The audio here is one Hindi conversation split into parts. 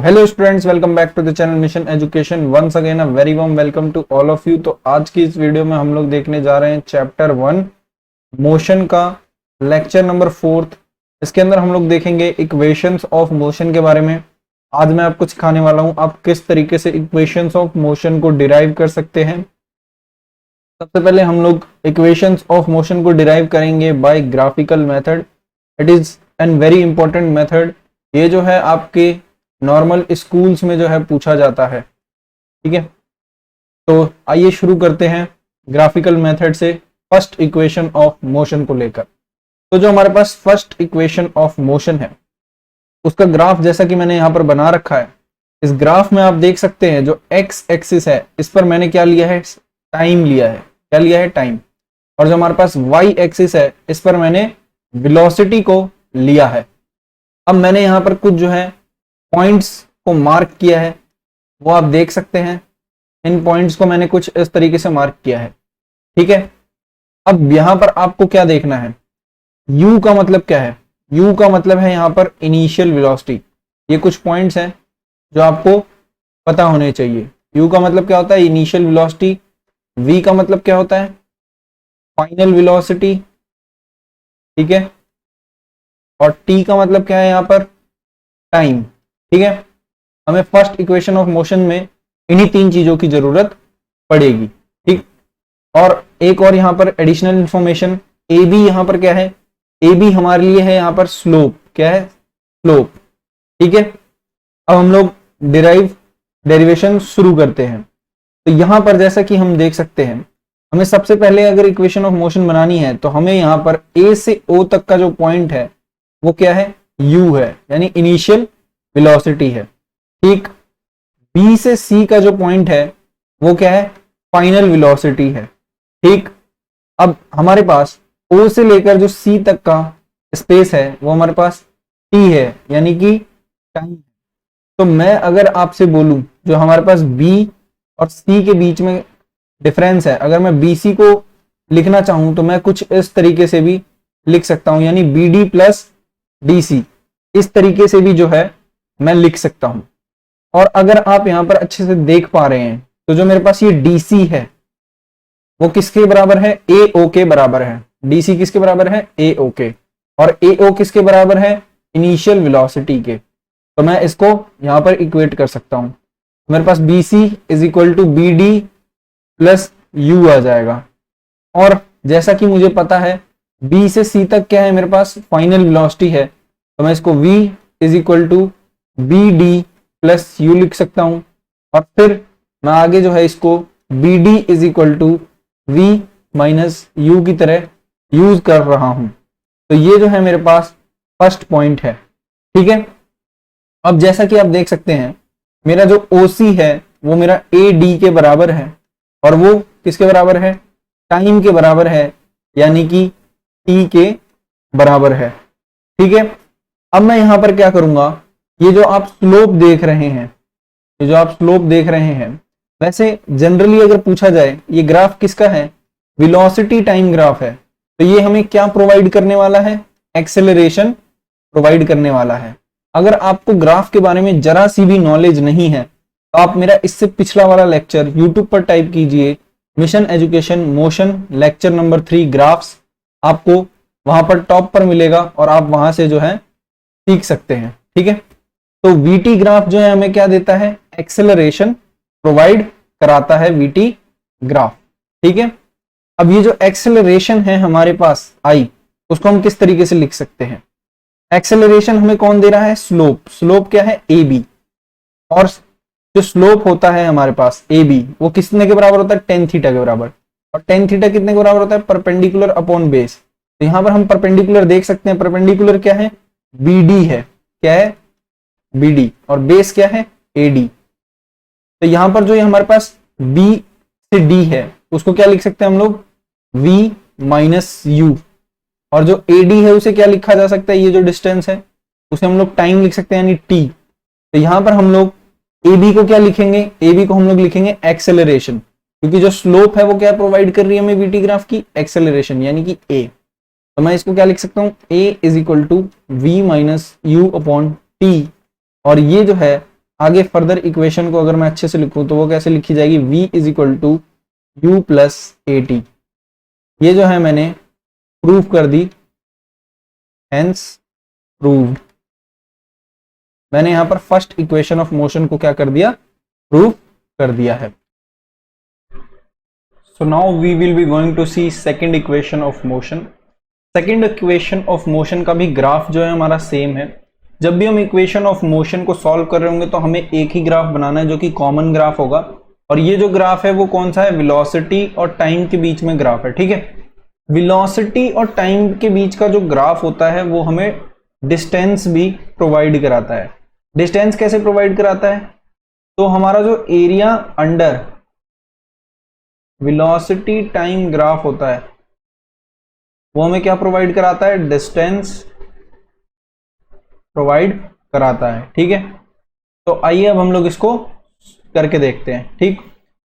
Hello students, welcome back to the channel mission education. Once again a very warm welcome to all of you. तो आज की इस वीडियो में हम लोग देखने जा रहे हैं चैप्टर 1 मोशन का लेक्चर नंबर 4। इसके अंदर हम लोग देखेंगे इक्वेशंस ऑफ मोशन के बारे में। आज मैं आपको सिखाने वाला हूं आप किस तरीके से इक्वेशंस ऑफ मोशन को डिराइव कर सकते हैं। सबसे पहले हम लोग इक्वेशंस ऑफ मोशन को डिराइव करेंगे by graphical method. It is an very important method. ये जो है आपके नॉर्मल स्कूल्स में जो है पूछा जाता है। ठीक है, तो आइए शुरू करते हैं ग्राफिकल मेथड से फर्स्ट इक्वेशन ऑफ मोशन को लेकर। तो जो हमारे पास फर्स्ट इक्वेशन ऑफ मोशन है उसका ग्राफ जैसा कि मैंने यहाँ पर बना रखा है। इस ग्राफ में आप देख सकते हैं जो एक्स एक्सिस है इस पर मैंने क्या लिया है, टाइम लिया है। क्या लिया है, टाइम। और जो हमारे पास वाई एक्सिस है इस पर मैंने वेलोसिटी को लिया है। अब मैंने यहाँ पर कुछ जो है पॉइंट्स को मार्क किया है, वो आप देख सकते हैं। इन पॉइंट्स को मैंने कुछ इस तरीके से मार्क किया है। ठीक है, अब यहां पर आपको क्या देखना है, u का मतलब क्या है। u का मतलब है यहां पर इनिशियल वेलोसिटी। ये कुछ पॉइंट्स हैं जो आपको पता होने चाहिए। u का मतलब क्या होता है, इनिशियल वेलोसिटी। v का मतलब क्या होता है, फाइनल वेलोसिटी। ठीक है, और t का मतलब क्या है यहां पर, टाइम। ठीक है, हमें फर्स्ट इक्वेशन ऑफ मोशन में इन्हीं तीन चीजों की जरूरत पड़ेगी। ठीक, और एक और यहां पर एडिशनल इंफॉर्मेशन, ए बी यहां पर क्या है, ए बी हमारे लिए है यहां पर स्लोप। क्या है, स्लोप। ठीक है, अब हम लोग डेरिवेशन शुरू करते हैं। तो यहां पर जैसा कि हम देख सकते हैं, हमें सबसे पहले अगर इक्वेशन ऑफ मोशन बनानी है तो हमें यहां पर ए से ओ तक का जो पॉइंट है वो क्या है, u है, यानी इनिशियल वेलोसिटी है। ठीक, b से c का जो पॉइंट है वो क्या है, फाइनल वेलोसिटी है। ठीक, अब हमारे पास o से लेकर जो c तक का स्पेस है वो हमारे पास t है, यानी कि टाइम। तो मैं अगर आपसे बोलूं जो हमारे पास b और c के बीच में डिफरेंस है, अगर मैं bc को लिखना चाहूं तो मैं कुछ इस तरीके से भी लिख सकता हूं, यानी bd प्लस dc। इस तरीके से भी जो है मैं लिख सकता हूं। और अगर आप यहां पर अच्छे से देख पा रहे हैं तो जो मेरे पास ये DC है वो किसके बराबर है, AO के बराबर है। DC किसके बराबर है, AO के। और AO किसके बराबर है, इनिशियल वेलोसिटी के। तो मैं इसको यहां पर इक्वेट कर सकता हूं। मेरे पास BC is equal to BD plus U आ जाएगा। और जैसा कि मुझे पता है B से C तक क्या है, मेरे पास फाइनल वेलोसिटी है, तो मैं इसको V is equal to BD plus U लिख सकता हूं। और फिर मैं आगे जो है इसको BD is equal to V minus U की तरह यूज कर रहा हूं। तो ये जो है मेरे पास फर्स्ट पॉइंट है। ठीक है, अब जैसा कि आप देख सकते हैं मेरा जो OC है वो मेरा AD के बराबर है, और वो किसके बराबर है, टाइम के बराबर है, यानी कि T के बराबर है। ठीक है, अब मैं यहां पर क्या करूंगा, ये जो आप स्लोप देख रहे हैं, ये जो आप स्लोप देख रहे हैं, वैसे जनरली अगर पूछा जाए ये ग्राफ किसका है, वेलोसिटी टाइम ग्राफ है। तो ये हमें क्या प्रोवाइड करने वाला है, एक्सेलरेशन प्रोवाइड करने वाला है। अगर आपको ग्राफ के बारे में जरा सी भी नॉलेज नहीं है तो आप मेरा इससे पिछला वाला लेक्चर यूट्यूब पर टाइप कीजिए, mission education motion lecture number 3 graphs. आपको वहां पर टॉप पर मिलेगा और आप वहां से जो है सीख सकते हैं। ठीक है, तो VT ग्राफ जो है हमें क्या देता है, एक्सेलरेशन प्रोवाइड कराता है VT ग्राफ। ठीक है, अब ये जो एक्सेलरेशन है हमारे पास I, उसको हम किस तरीके से लिख सकते हैं। एक्सेलरेशन हमें कौन दे रहा है, स्लोप। स्लोप क्या है, AB। और जो स्लोप होता है हमारे पास AB वो कितने के बराबर होता है, tan थीटा के बराबर। और tan थीटा कितने के बराबर होता है, परपेंडिकुलर अपॉन बेस। तो यहां पर हम परपेंडिकुलर देख सकते हैं, परपेंडिकुलर क्या है, BD है। क्या है, BD। और बेस क्या है, AD। तो यहां पर जो ये हमारे पास B से D है उसको क्या लिख सकते हैं हम लोग, V माइनस U। और जो AD है उसे क्या लिखा जा सकता है, ये जो डिस्टेंस है उसे हम लोग टाइम लिख सकते हैं, यानी T। तो यहां पर हम लोग AB को क्या लिखेंगे, AB को हम लोग लिखेंगे एक्सेलरेशन, क्योंकि जो स्लोप है वो क्या प्रोवाइड कर रही है हमें VT ग्राफ की, एक्सेलरेशन, यानी कि A। तो मैं इसको क्या लिख सकता हूं, A is equal to V minus U upon T। और ये जो है आगे फर्दर इक्वेशन को अगर मैं अच्छे से लिखूं तो वो कैसे लिखी जाएगी, v is equal to u plus a t. ये जो है मैंने प्रूव कर दी, हेंस प्रूव्ड। मैंने यहां पर फर्स्ट इक्वेशन ऑफ मोशन को क्या कर दिया, प्रूव कर दिया है। So now we will be going to see second equation of motion. Second equation of motion का भी ग्राफ जो है हमारा सेम है। जब भी हम इक्वेशन ऑफ मोशन को सॉल्व कर रहे होंगे तो हमें एक ही ग्राफ बनाना है जो कि कॉमन ग्राफ होगा। और ये जो ग्राफ है वो कौन सा है, वेलोसिटी और टाइम के बीच में ग्राफ है, ठीक है। वेलोसिटी और टाइम के बीच का जो ग्राफ होता है वो हमें डिस्टेंस भी प्रोवाइड कराता है। डिस्टेंस कैसे प्रोवाइड कराता है, तो हमारा जो area under velocity time graph होता है वो हमें क्या प्रोवाइड कराता है, डिस्टेंस प्रोवाइड कराता है, ठीक है। तो आइए अब हम लोग इसको करके देखते हैं, ठीक।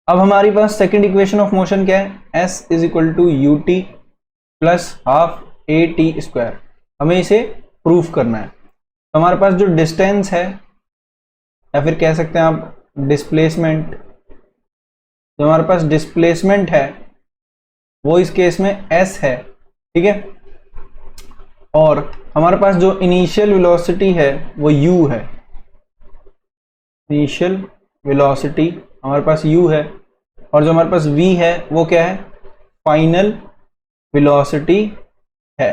अब हमारे पास सेकंड इक्वेशन ऑफ मोशन क्या है, s is equal to u t plus half a t square. हमें इसे प्रूफ करना है। तो हमारे पास जो डिस्टेंस है या फिर कह सकते हैं आप डिस्प्लेसमेंट, जो हमारे पास डिस्प्लेसमेंट है वो इस केस में s है, ठीक है। और हमारे पास जो इनिशियल वेलोसिटी है वो u है। इनिशियल वेलोसिटी हमारे पास u है और जो हमारे पास v है वो क्या है, फाइनल वेलोसिटी है।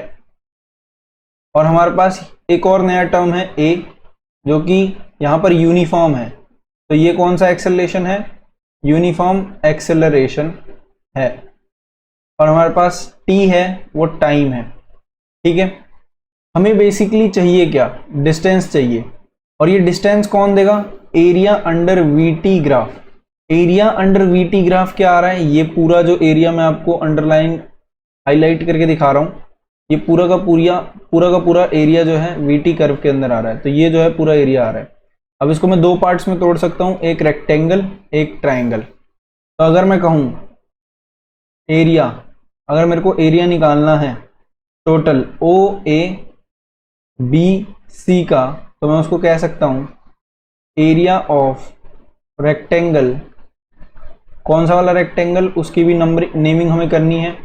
और हमारे पास एक और नया टर्म है a जो कि यहां पर यूनिफॉर्म है। तो ये कौन सा एक्सेलरेशन है, यूनिफॉर्म एक्सेलरेशन है। और हमारे पास t है वो टाइम है, ठीक है। हमें बेसिकली चाहिए क्या, डिस्टेंस चाहिए। और ये डिस्टेंस कौन देगा, area under VT graph. Area under VT graph क्या आ रहा है, ये पूरा जो एरिया मैं आपको अंडरलाइन हाईलाइट करके दिखा रहा हूं, ये पूरा का पूरा एरिया जो है वीटी कर्व के अंदर आ रहा है। तो ये जो है पूरा एरिया आ रहा है। अब इसको मैं दो पार्ट्स में तोड़ सकता हूं, एक रेक्टेंगल एक ट्राइंगल। तो अगर मैं कहूं एरिया, अगर मेरे को एरिया निकालना है total O A B C का, तो मैं उसको कह सकता हूं एरिया ऑफ रेक्टेंगल। कौन सा वाला रेक्टेंगल, उसकी भी नंबर नेमिंग हमें करनी है,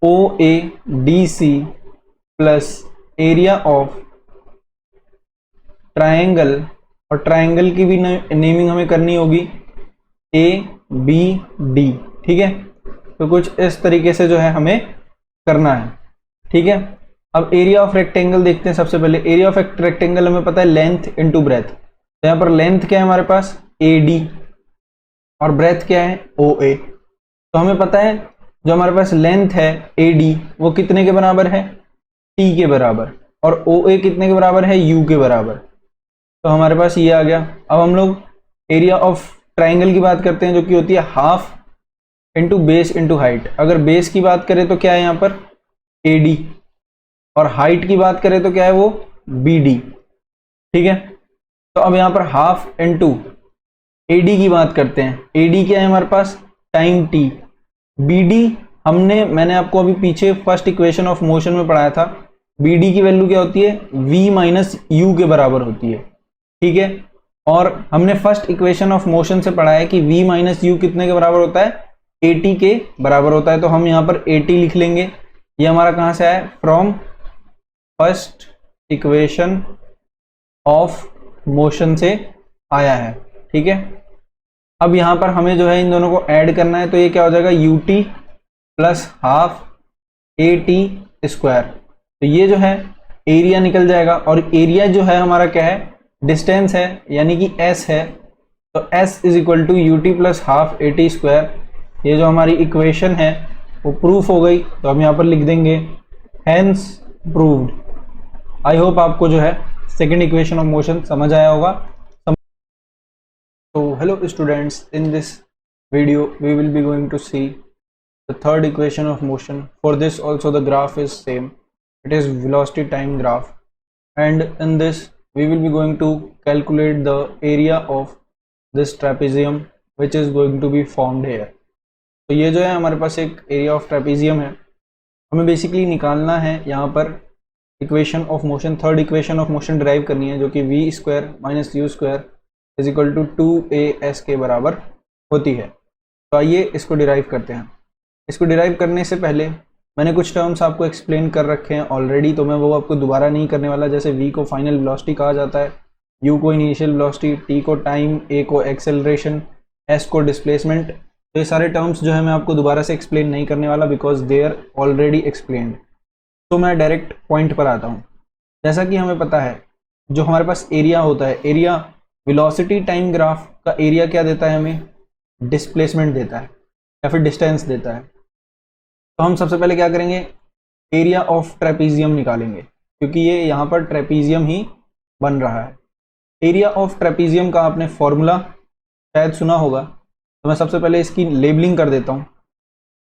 O A D C plus area of triangle, और ट्राइंगल की भी नेमिंग हमें करनी होगी ए बी डी, ठीक है। तो कुछ इस तरीके से जो है हमें करना है, ठीक है। अब एरिया ऑफ रेक्टेंगल देखते हैं। सबसे पहले एरिया ऑफ रेक्टेंगल हमें पता है लेंथ इनटू ब्रेथ। तो यहाँ पर लेंथ क्या है हमारे पास, ए डी, और ब्रेथ क्या है, ओ ए। तो हमें पता है जो हमारे पास लेंथ है ए डी वो कितने के बराबर है, टी के बराबर, और ओ ए कितने के बराबर है, यू के बराबर। तो हमारे पास ये आ गया। अब हम लोग एरिया ऑफ ट्राइंगल की बात करते हैं जो कि होती है half into base into height. अगर बेस की बात करें तो क्या है यहाँ पर ए डी, और हाइट की बात करें तो क्या है वो बी डी, ठीक है। तो अब यहाँ पर हाफ इंटू ए डी की बात करते हैं। ए डी क्या है हमारे पास, टाइम टी। बी डी मैंने आपको अभी पीछे फर्स्ट इक्वेशन ऑफ मोशन में पढ़ाया था, बी डी की वैल्यू क्या होती है, v माइनस यू के बराबर होती है, ठीक है। और हमने फर्स्ट इक्वेशन ऑफ मोशन से पढ़ा है कि v माइनस यू कितने के बराबर होता है, ए टी के बराबर होता है। तो हम यहाँ पर ए टी लिख लेंगे। ये हमारा कहाँ से आया, from first equation of motion से आया है, ठीक है। अब यहां पर हमें जो है इन दोनों को ऐड करना है। तो ये क्या हो जाएगा, you t plus half a t square. तो ये जो है एरिया निकल जाएगा, और एरिया जो है हमारा क्या है, डिस्टेंस है, यानी कि एस है। तो s is equal to u t plus half a t square. ये जो हमारी इक्वेशन है वो प्रूफ हो गई। तो हम यहाँ पर लिख देंगे हेंस प्रूव्ड। आई होप आपको जो है सेकेंड इक्वेशन ऑफ मोशन समझ आया होगा। तो hello students, in this video we will be going to see the third equation of motion. For this also the graph is same. It is velocity time graph, and in this we will be going to calculate the area of this trapezium which is going to be formed here. तो ये जो है हमारे पास एक एरिया ऑफ ट्रेपेजियम है। हमें बेसिकली निकालना है यहाँ पर equation of motion, third equation of motion derive करनी है, जो कि v square minus u square is equal to 2as के बराबर होती है। तो आइए इसको डिराइव करते हैं। इसको डिराइव करने से पहले मैंने कुछ टर्म्स आपको एक्सप्लेन कर रखे हैं ऑलरेडी, तो मैं वो आपको दोबारा नहीं करने वाला। जैसे v को फाइनल वेलोसिटी कहा जाता है, u को इनिशियल वेलोसिटी, t को टाइम, a को एक्सेलरेशन, s को डिस्प्लेसमेंट। तो ये सारे टर्म्स जो है मैं आपको दोबारा से एक्सप्लेन नहीं करने वाला, because they are already explained. तो मैं डायरेक्ट पॉइंट पर आता हूँ। जैसा कि हमें पता है जो हमारे पास एरिया होता है, एरिया वेलोसिटी टाइम ग्राफ का एरिया क्या देता है, हमें डिस्प्लेसमेंट देता है या फिर डिस्टेंस देता है। तो हम सबसे पहले क्या करेंगे, एरिया ऑफ ट्रेपीजियम निकालेंगे, क्योंकि ये यहाँ पर ट्रेपीजियम ही बन रहा है। एरिया ऑफ ट्रेपीजियम का आपने फॉर्मूला शायद सुना होगा, तो मैं सबसे पहले इसकी लेबलिंग कर देता हूँ।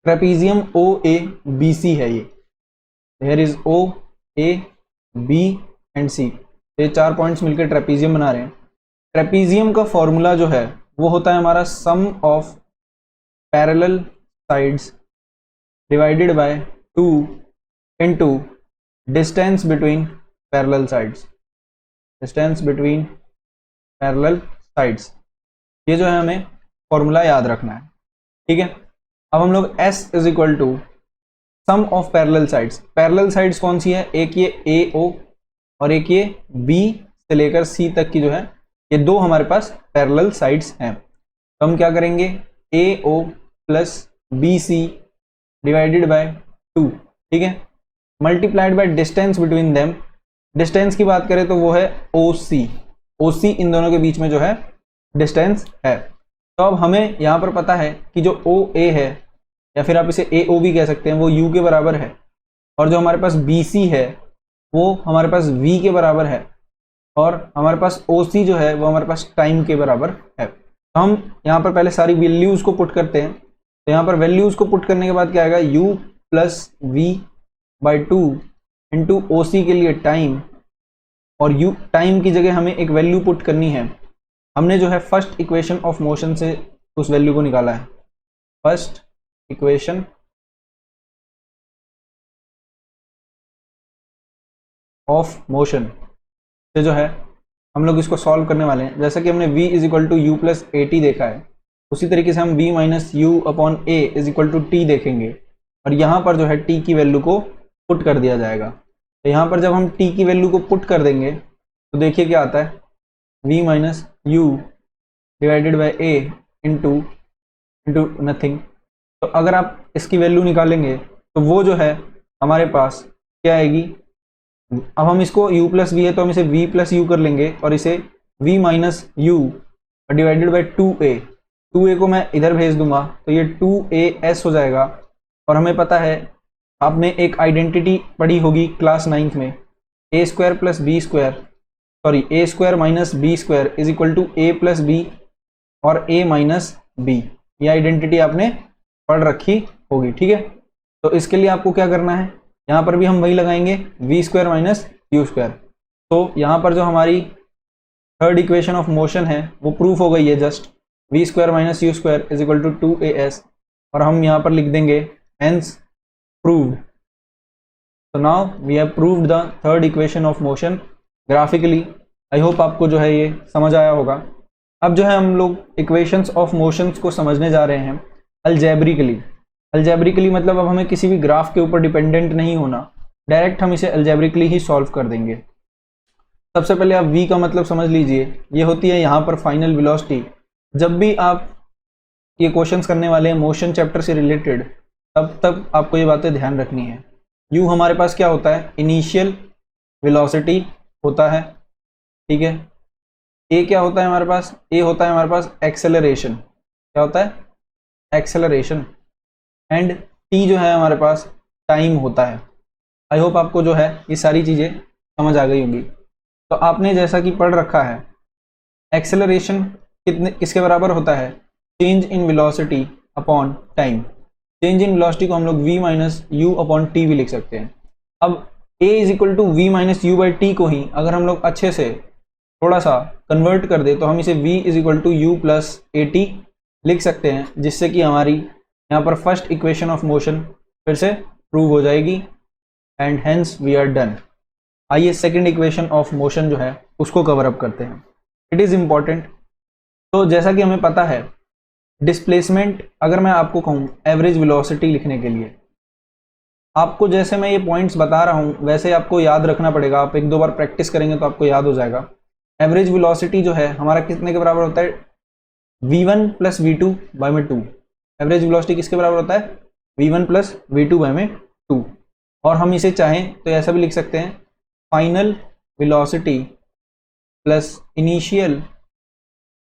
ट्रेपीजियम OABC है ये, here is O A B and C। ये 4 पॉइंट्स मिलकर ट्रेपीजियम बना रहे हैं। ट्रेपीजियम का फॉर्मूला जो है वो होता है हमारा sum of parallel sides divided by 2 into distance between parallel sides. Distance between parallel sides, ये जो है हमें फॉर्मूला याद रखना है, ठीक है। अब हम लोग S is equal to sum of parallel sides. Parallel sides कौन सी है, एक ये AO और एक ये B से लेकर C तक की जो है, ये दो हमारे पास पैरेलल साइड्स हैं। तो हम क्या करेंगे, AO plus BC divided by 2, ठीक है, multiplied by distance between them. Distance की बात करें तो वो है OC। OC इन दोनों के बीच में जो है डिस्टेंस है। तो अब हमें यहाँ पर पता है कि जो OA है, या फिर आप इसे AO भी कह सकते हैं, वो U के बराबर है, और जो हमारे पास BC है वो हमारे पास V के बराबर है, और हमारे पास OC जो है वो हमारे पास टाइम के बराबर है। तो हम यहाँ पर पहले सारी वैल्यूज को पुट करते हैं। तो यहाँ पर वैल्यूज को पुट करने के बाद क्या आएगा, U plus V by 2 into OC के लिए टाइम, और U टाइम की जगह हमें एक वैल्यू पुट करनी है। हमने जो है फर्स्ट इक्वेशन ऑफ मोशन से उस वैल्यू को निकाला है। फर्स्ट इक्वेशन ऑफ मोशन से जो है हम लोग इसको सॉल्व करने वाले हैं। जैसा कि हमने v is equal to u plus a t देखा है, उसी तरीके से हम v minus u upon a is equal to t देखेंगे, और यहाँ पर जो है t की वैल्यू को पुट कर दिया जाएगा। तो यहाँ पर जब हम t की वैल्यू को पुट कर देंगे तो देखिए क्या आता है, v minus you divided by A into nothing. तो अगर आप इसकी वैल्यू निकालेंगे तो वो जो है हमारे पास क्या आएगी, अब हम इसको u प्लस वी है तो हम इसे v प्लस यू कर लेंगे, और इसे v minus you divided by 2a को मैं इधर भेज दूंगा तो ये 2as हो जाएगा। और हमें पता है, आपने एक आइडेंटिटी पढ़ी होगी क्लास 9th में, a square plus b square, sorry a square minus b square is equal to a plus b और a माइनस बी। ये आइडेंटिटी आपने पढ़ रखी होगी, ठीक है। तो इसके लिए आपको क्या करना है, यहाँ पर भी हम वही लगाएंगे, v square minus u square. तो यहाँ पर जो हमारी थर्ड इक्वेशन ऑफ मोशन है वो प्रूफ हो गई है just, v square minus u square is equal to 2as, और हम यहाँ पर लिख देंगे हेंस प्रूव्ड। तो now we have proved the third equation of motion graphically. I hope आपको जो है ये समझ आया होगा। अब जो है हम लोग इक्वेशंस ऑफ मोशंस को समझने जा रहे हैं अलजेब्रिकली। अलजेब्रिकली मतलब अब हमें किसी भी ग्राफ के ऊपर डिपेंडेंट नहीं होना, डायरेक्ट हम इसे अलजेब्रिकली ही सॉल्व कर देंगे। सबसे पहले आप v का मतलब समझ लीजिए, ये होती है यहाँ पर फाइनल वेलोसिटी। जब भी आप ये क्वेश्चंस करने वाले हैं मोशन चैप्टर से रिलेटेड, तब आपको ये बातें ध्यान रखनी है। u हमारे पास क्या होता है, इनिशियल वेलोसिटी होता है, ठीक है। a क्या होता है हमारे पास, a होता है हमारे पास एक्सेलरेशन, क्या होता है, एक्सेलरेशन। एंड t जो है हमारे पास टाइम होता है। आई होप आपको जो है ये सारी चीज़ें समझ आ गई होंगी। तो आपने जैसा कि पढ़ रखा है, एक्सेलरेशन किसके बराबर होता है, change in velocity upon time. Change in velocity को हम लोग v minus u upon t भी लिख सकते हैं। अब a is equal to v minus u by t को ही अगर हम लोग अच्छे से थोड़ा सा कन्वर्ट कर दे तो हम इसे v is equal to u plus a t लिख सकते हैं, जिससे कि हमारी यहाँ पर फर्स्ट इक्वेशन ऑफ मोशन फिर से प्रूव हो जाएगी, and hence we are done. आइए सेकंड इक्वेशन ऑफ मोशन जो है उसको कवर अप करते हैं। इट इज़ इम्पॉर्टेंट तो जैसा कि हमें पता है डिस्प्लेसमेंट, अगर मैं आपको कहूँ एवरेज वेलोसिटी लिखने के लिए, आपको जैसे मैं ये पॉइंट्स बता रहा हूँ वैसे आपको याद रखना पड़ेगा। आप एक दो बार प्रैक्टिस करेंगे तो आपको याद हो जाएगा। एवरेज वेलोसिटी जो है हमारा कितने के बराबर होता है, v1 प्लस v2 बाय में 2। एवरेज वेलोसिटी किसके बराबर होता है, v1 प्लस v2 बाय में 2। और हम इसे चाहें तो ऐसा भी लिख सकते हैं, final velocity plus initial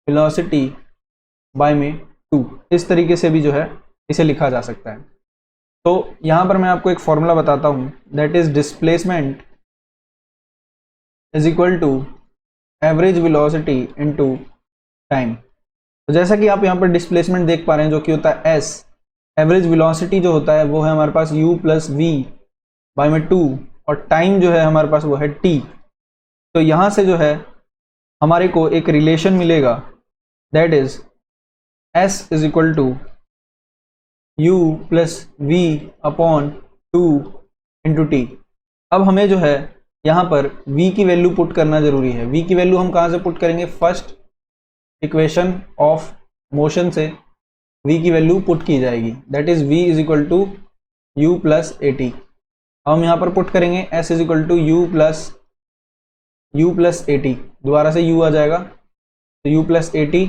velocity bye में 2। इस तरीके से भी जो है इसे लिखा जा सकता है। तो यहां पर मैं आपको एक फॉर्मूला बताता हूं, that is displacement is equal to average velocity into time. तो जैसा कि आप यहाँ पर डिस्प्लेसमेंट देख पा रहे हैं जो कि होता है s, एवरेज वेलोसिटी जो होता है वो है हमारे पास u प्लस वी बाय में 2, और टाइम जो है हमारे पास वो है t। तो यहाँ से जो है हमारे को एक रिलेशन मिलेगा, that is s is equal to u plus v upon 2 into t. अब हमें जो है यहाँ पर v की वैल्यू पुट करना जरूरी है। v की वैल्यू हम कहाँ से पुट करेंगे, फर्स्ट इक्वेशन ऑफ मोशन से v की वैल्यू पुट की जाएगी, that is v is equal to u plus a t. हम यहाँ पर पुट करेंगे s is equal to u plus a t, दोबारा से u आ जाएगा तो u plus a t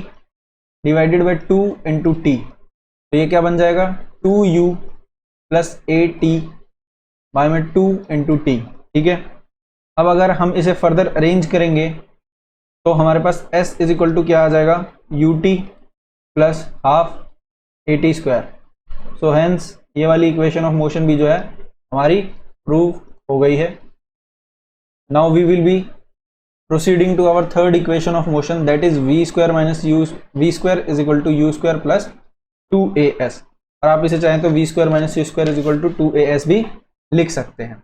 divided by 2 into t. तो ये क्या बन जाएगा, 2u plus a T bye में 2 इंटू टी। ठीक है, अब अगर हम इसे फर्दर अरेंज करेंगे तो हमारे पास s इज इक्वल टू क्या आ जाएगा, you t plus half a t square. So hence ये वाली इक्वेशन ऑफ मोशन भी जो है हमारी प्रूव हो गई है। Now we will be proceeding to our third equation of motion, that is v square minus u, v square is equal to u square plus 2as। और आप इसे चाहें तो v square minus u square is equal to 2as भी लिख सकते हैं।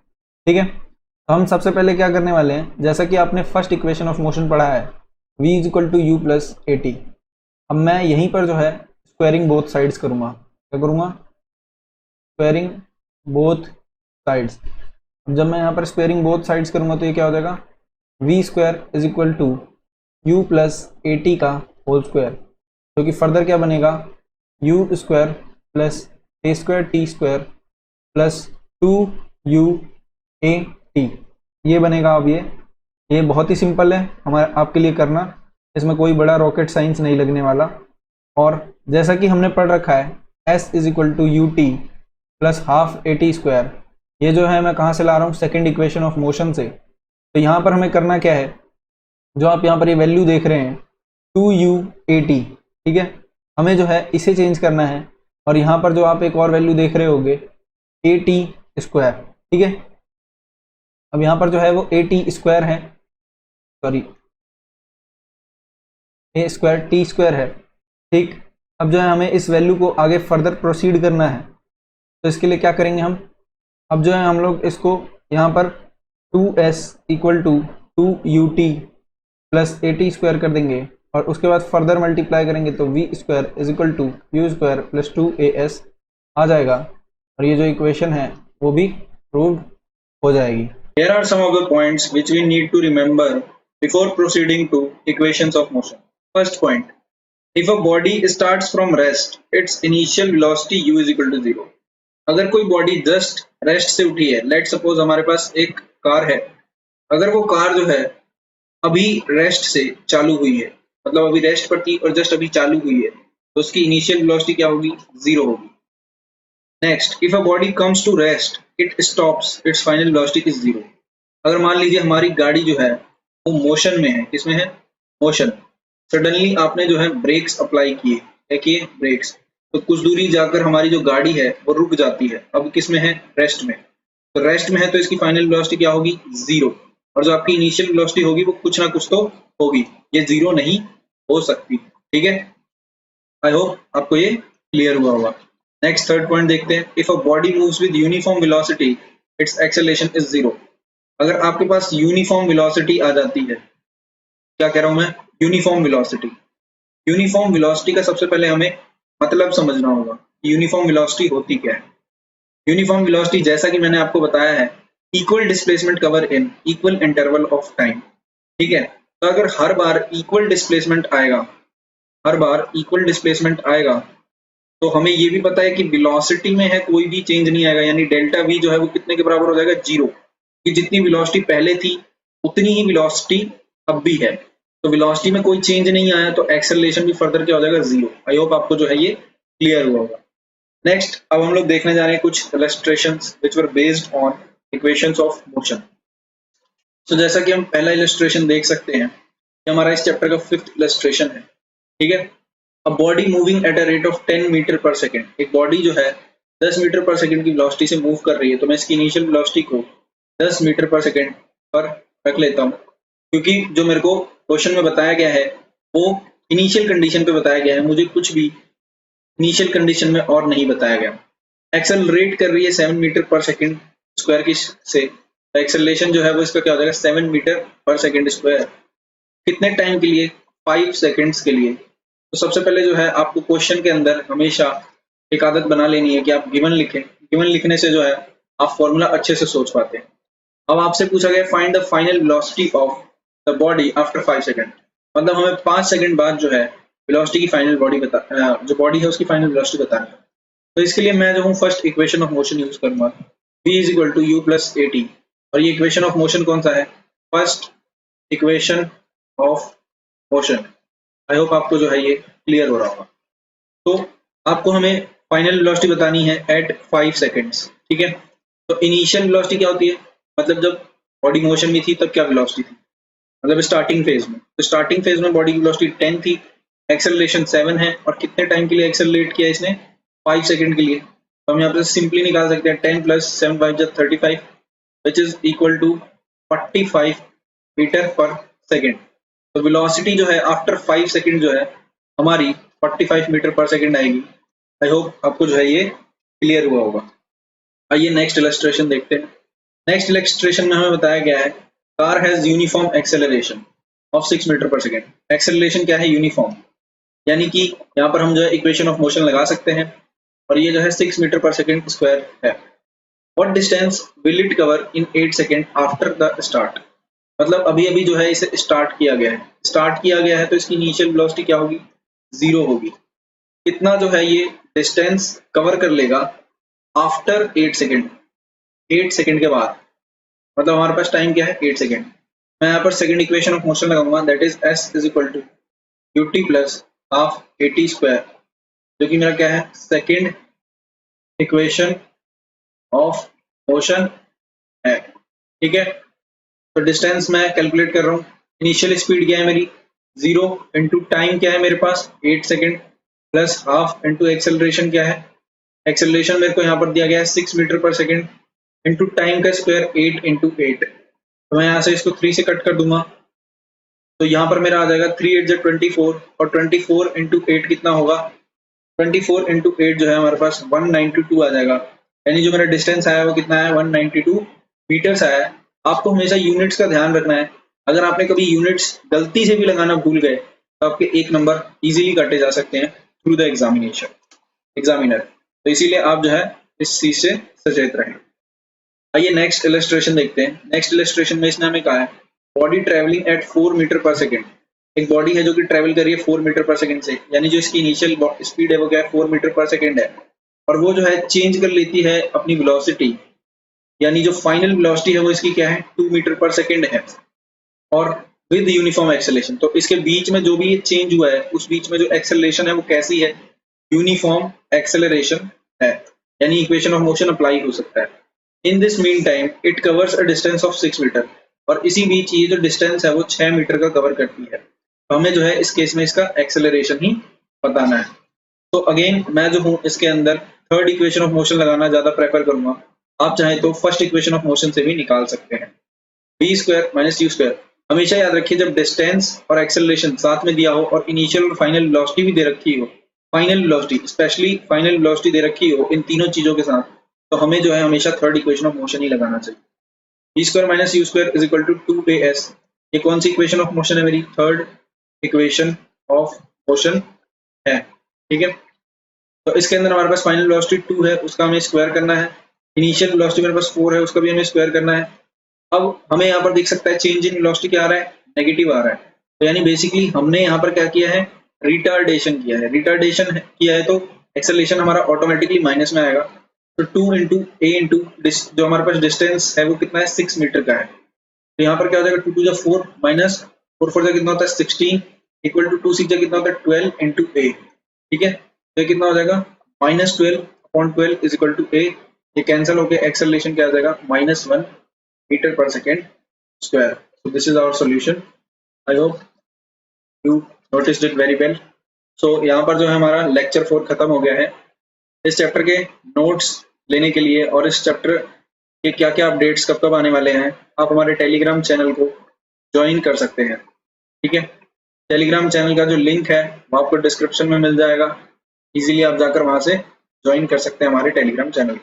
ठीक है, तो हम सबसे पहले क्या करने वाले हैं, जैसा कि आपने फर्स्ट इक्वेशन ऑफ मोशन पढ़ा है v is equal to u plus a t. अब मैं यहीं पर जो है स्क्वायरिंग बोथ साइड्स करूंगा। क्या करूंगा, स्क्वायरिंग बोथ साइड्स। अब जब मैं यहाँ पर स्क्वायरिंग बोथ साइड्स करूंगा तो ये क्या हो जाएगा, v square is equal to u plus a t का होल स्क्वायर, जो कि फर्दर क्या बनेगा, u square plus a square t square plus 2u a t, ये बनेगा। अब ये बहुत ही सिंपल है हमारे आपके लिए करना, इसमें कोई बड़ा रॉकेट साइंस नहीं लगने वाला। और जैसा कि हमने पढ़ रखा है s is equal to u t plus half a t square, ये जो है मैं कहाँ से ला रहा हूँ, सेकेंड इक्वेशन ऑफ मोशन से। तो यहाँ पर हमें करना क्या है, जो आप यहाँ पर ये वैल्यू देख रहे हैं 2u ए टी, ठीक है, हमें जो है इसे चेंज करना है। और यहाँ पर जो आप एक और वैल्यू देख रहे होंगे ए टी स्क्वायर, ठीक है, अब यहाँ पर जो है वो ए टी स्क्वायर है, सॉरी ए स्क्वायर टी स्क्वायर है। ठीक, अब जो है हमें इस वैल्यू को आगे फर्दर प्रोसीड करना है, तो इसके लिए क्या करेंगे हम, अब जो है हम लोग इसको यहाँ पर 2s equal to 2ut plus a t square कर देंगे, और उसके बाद फर्दर मल्टीप्लाई करेंगे तो v square is equal to u square plus 2as आ जाएगा, और ये जो इक्वेशन है वो भी प्रूव्ड हो जाएगी। Here are some of the points which we need to remember before proceeding to equations of motion. First point, if a body starts from rest, its initial velocity u is equal to 0. अगर कोई बॉडी जस्ट रेस्ट से उठी है, लेट सपोज हमारे पास एक कार है, अगर वो कार जो है अभी रेस्ट से चालू हुई है, मतलब अभी रेस्ट पर थी और जस्ट अभी चालू हुई है, तो उसकी इनिशियल वेलोसिटी क्या होगी, 0 होगी। Next, if a body comes to rest it stops, its final velocity is 0। अगर मान लीजिए हमारी गाड़ी जो है वो मोशन में है, किसमें है, मोशन, सडनली आपने जो है ब्रेक्स अप्लाई किए, क्या किए, ब्रेक्स, तो कुछ दूरी जाकर हमारी जो गाड़ी है वो रुक जाती है, अब किसमें है, रेस्ट में। तो रेस्ट में है तो इसकी फाइनल वेलोसिटी क्या होगी, 0, और जो आपकी इनिशियल वेलोसिटी होगी वो कुछ ना कुछ तो होगी, ये 0 नहीं हो सकती। ठीक है, आई होप आपको ये क्लियर हुआ होगा। नेक्स्ट थर्ड पॉइंट देखते हैं, if a body moves with uniform velocity it's acceleration is 0। अगर आपके पास यूनिफॉर्म वेलोसिटी आ जाती है, क्या कह रहा हूं मैं, यूनिफॉर्म वेलोसिटी। यूनिफॉर्म वेलोसिटी का सबसे पहले हमें मतलब समझना होगा, यूनिफॉर्म वेलोसिटी होती क्या है। यूनिफॉर्म वेलोसिटी जैसा कि मैंने आपको बताया है, equal displacement cover in equal interval of time. ठीक है, तो अगर हर बार इक्वल डिस्प्लेसमेंट आएगा हर बार इक्वल डिस्प्लेसमेंट आएगा, तो हमें ये भी पता है कि वेलोसिटी में है कोई भी चेंज नहीं आएगा, यानी डेल्टा वी जो है वो कितने के बराबर हो जाएगा, 0, कि जितनी वेलोसिटी पहले थी उतनी ही वेलोसिटी अब भी है। तो वेलोसिटी में कोई चेंज नहीं आया तो एक्सेलरेशन भी फर्दर क्या हो जाएगा, 0। आई होप आपको जो है ये क्लियर हुआ होगा। नेक्स्ट अब हम लोग देखने जा रहे हैं कुछ illustrations which were based on equations of motion. तो जैसा कि हम पहला इलस्ट्रेशन देख सकते हैं, ये हमारा इस चैप्टर का 5th इलस्ट्रेशन है, ठीक है। A body moving at a rate of 10 metre पर सेकेंड, एक बॉडी जो है 10 मीटर पर सेकेंड की वेलोसिटी से मूव कर रही है, तो मैं इसकी इनिशियल वेलोसिटी को 10 मीटर पर सेकेंड पर रख लेता हूँ, क्योंकि जो मेरे को क्वेश्चन में बताया गया है वो इनिशियल कंडीशन पे बताया गया है, मुझे कुछ भी इनिशियल कंडीशन में और नहीं बताया गया। एक्सेलरेट कर रही है 7 मीटर पर सेकेंड स्क्वायर की से, तो एक्सेलरेशन जो है वो इसका क्या हो जाएगा, 7 मीटर पर सेकेंड स्क्वायर। कितने टाइम के लिए, 5 सेकेंड्स के लिए। तो सबसे पहले जो है आपको क्वेश्चन के अंदर हमेशा एक आदत बना लेनी है कि आप गिवन लिखें, गिवन लिखने से जो है आप फॉर्मूला अच्छे से सोच पाते हैं। अब आपसे पूछा गया find the final velocity of the body after 5 second, मतलब हमें 5 सेकंड बाद जो है वेलोसिटी की फाइनल बॉडी जो बॉडी है उसकी फाइनल वेलोसिटी बतानी है। तो इसके लिए मैं जो हूँ first equation of motion use करूंगा, v is equal to u plus a t, और ये इक्वेशन ऑफ मोशन कौन सा है, first equation of motion. I hope आपको जो है ये क्लियर हो रहा होगा। तो आपको हमें फाइनल वेलोसिटी बतानी है एट 5 सेकंड्स, ठीक है। तो इनिशियल वेलोसिटी क्या होती है, मतलब जब बॉडी मोशन में थी तब क्या वेलोसिटी थी, मतलब स्टार्टिंग फेज में। तो स्टार्टिंग फेज में बॉडी की वेलोसिटी 10 थी, एक्सेलरेशन 7 है, और कितने टाइम के लिए एक्सेलरेट किया इसने, 5 सेकंड के लिए। तो हम यहाँ पे सिंपली निकाल सकते हैं 10 plus 7 5 35 which is equal to 45 metre पर सेकेंड। तो वेलोसिटी जो है आफ्टर 5 सेकंड जो है हमारी 45 मीटर पर सेकंड आएगी। आई होप आपको जो है ये क्लियर हुआ होगा। आइए नेक्स्ट इलस्ट्रेशन देखते हैं। नेक्स्ट इलस्ट्रेशन में हमें बताया गया है car has uniform acceleration of 6 metre पर सेकेंड। एक्सेलरेशन क्या है, यूनिफॉर्म, यानी कि यहाँ पर हम जो है इक्वेशन ऑफ मोशन लगा सकते हैं, और ये जो है 6 मीटर पर सेकेंड स्क्वायर है। What distance will it cover in 8 second after the start, मतलब अभी अभी जो है इसे स्टार्ट किया गया है, स्टार्ट किया गया है तो इसकी इनिशियल वेलोसिटी क्या होगी, 0 होगी। कितना जो है ये डिस्टेंस कवर कर लेगा आफ्टर 8 सेकेंड, 8 सेकेंड के बाद, मतलब हमारे पास टाइम क्या है, 8 सेकेंड। मैं यहाँ पर सेकेंड इक्वेशन ऑफ मोशन लगाऊंगा, that is s is equal to u t plus half a t square, जो कि मेरा क्या है, सेकेंड इक्वेशन ऑफ मोशन है, ठीक है। तो डिस्टेंस मैं कैलकुलेट कर रहा हूँ, इनिशियल स्पीड क्या है मेरी 0 इंटू टाइम क्या है मेरे पास 8 second plus half into acceleration क्या है, एक्सेलरेशन मेरे को यहाँ पर दिया गया है 6 मीटर पर सेकेंड इंटू टाइम का स्क्वायर 8 इंटू 8। तो मैं यहाँ से इसको 3 से कट कर दूंगा, तो यहाँ पर मेरा आ जाएगा 3 8 जा 24, और 24 इंटू 8 कितना होगा, 24 इंटू 8 जो है हमारे पास 192 आ जाएगा, यानी जो मेरा डिस्टेंस आया वो कितना है, 192 मीटर्स आया है। आपको हमेशा यूनिट्स का ध्यान रखना है, अगर आपने कभी यूनिट्स गलती से भी लगाना भूल गए तो आपके 1 नंबर इजीली काटे जा सकते हैं थ्रू द एग्जामिनर। तो इसीलिए आप जो है इस चीज से सचेत रहें। आइए नेक्स्ट इलस्ट्रेशन देखते हैं। नेक्स्ट इलस्ट्रेशन में इसने हमें कहा है बॉडी ट्रेवलिंग एट 4 मीटर पर सेकेंड, एक बॉडी है जो कि ट्रेवल कर रही है 4 मीटर पर सेकेंड से, यानी जो इसकी इनिशियल स्पीड है वो क्या है, 4 मीटर पर सेकेंड है, और वो जो है चेंज कर लेती है अपनी वेलोसिटी, यानी जो फाइनल वेलोसिटी है वो इसकी क्या है, 2 मीटर पर सेकेंड है, और विद यूनिफॉर्म एक्सेलरेशन। तो इसके बीच में जो भी ये चेंज हुआ है उस बीच में जो एक्सेलरेशन है वो कैसी है, यूनिफॉर्म एक्सेलरेशन है, यानी इक्वेशन ऑफ मोशन अप्लाई हो सकता है। In this meantime it covers a distance of 6 metre, और इसी बीच ये जो डिस्टेंस है वो 6 मीटर का कवर करती है। तो हमें जो है इस केस में इसका एक्सेलरेशन ही बताना है। तो अगेन मैं जो हूँ इसके अंदर थर्ड इक्वेशन ऑफ मोशन लगाना ज्यादा प्रेफर करूंगा, आप चाहे तो फर्स्ट इक्वेशन ऑफ मोशन से भी निकाल सकते हैं, v square minus u square. हमेशा याद रखिए जब डिस्टेंस और एक्सेलरेशन साथ में दिया हो और इनिशियल और फाइनल वेलोसिटी भी दे रखी हो, final velocity specially final velocity दे रखी हो इन तीनों चीजों के साथ, तो हमें जो है हमेशा थर्ड इक्वेशन ऑफ मोशन ही लगाना चाहिए। V square minus u square is equal to 2as, ये कौन सी इक्वेशन ऑफ मोशन है, मेरी थर्ड इक्वेशन ऑफ मोशन है, ठीक है। तो इसके अंदर हमारे पास फाइनल वेलोसिटी 2 है, उसका हमें स्क्वायर करना है, इनिशियल वेलोसिटी मेरे पास 4 है, उसका भी हमें स्क्वायर करना है। अब हमें यहाँ पर देख सकता है चेंज इन वेलोसिटी क्या आ रहा है, नेगेटिव आ रहा है, तो यानी बेसिकली हमने यहाँ पर क्या किया है, रिटार्डेशन किया है, रिटार्डेशन किया है तो एक्सेलरेशन हमारा ऑटोमेटिकली माइनस में आएगा। तो 2 इंटू ए इंटू जो हमारे पास डिस्टेंस है वो कितना है 6 मीटर का है, तो यहाँ पर क्या हो जाएगा 2 2 4 माइनस 4 4 कितना होता है 16 इक्वल टू 2 6 कितना होता है 12 इंटू ए, ठीक है। तो कितना हो जाएगा -12/12 इज इक्वल टू ए, ये कैंसिल होकर एक्सेलरेशन क्या आ जाएगा -1 मीटर पर second square. So this is our solution. I hope you noticed it very well. So यहाँ पर जो है हमारा लेक्चर 4 खत्म हो गया है। इस चैप्टर के नोट्स लेने के लिए और इस चैप्टर के क्या क्या अपडेट्स कब कब आने वाले हैं आप हमारे टेलीग्राम चैनल को ज्वाइन कर सकते हैं, ठीक है। टेलीग्राम चैनल का जो लिंक है वो आपको डिस्क्रिप्शन में मिल जाएगा, इजीली आप जाकर वहां से ज्वाइन कर सकते हैं हमारे टेलीग्राम चैनल।